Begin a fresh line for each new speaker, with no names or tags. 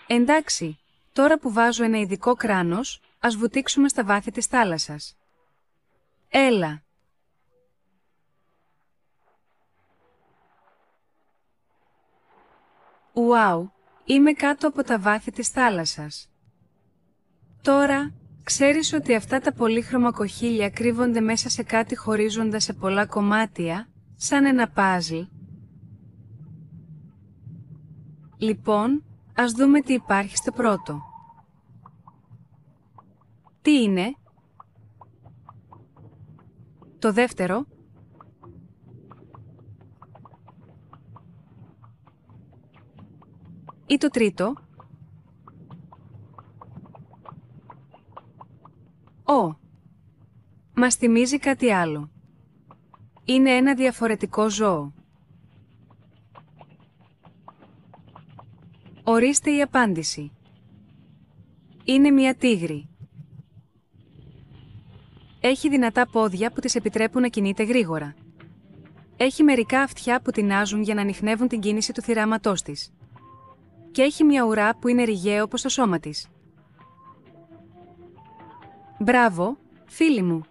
Εντάξει, τώρα που βάζω ένα ειδικό κράνος, ας βουτήξουμε στα βάθη της θάλασσας. Έλα. Ουάου, είμαι κάτω από τα βάθη της θάλασσας. Τώρα, ξέρεις ότι αυτά τα πολύχρωμα κοχύλια κρύβονται μέσα σε κάτι χωρίζοντα σε πολλά κομμάτια, σαν ένα παζλ. Λοιπόν, ας δούμε τι υπάρχει στο πρώτο. Τι είναι? Το δεύτερο? Ή το τρίτο? Μας θυμίζει κάτι άλλο. Είναι ένα διαφορετικό ζώο. Ορίστε η απάντηση. Είναι μια τίγρη. Έχει δυνατά πόδια που της επιτρέπουν να κινείται γρήγορα. Έχει μερικά αυτιά που τινάζουν για να ανιχνεύουν την κίνηση του θηράματός της. Και έχει μια ουρά που είναι ρηγαίο όπως το σώμα της. Μπράβο, φίλοι μου!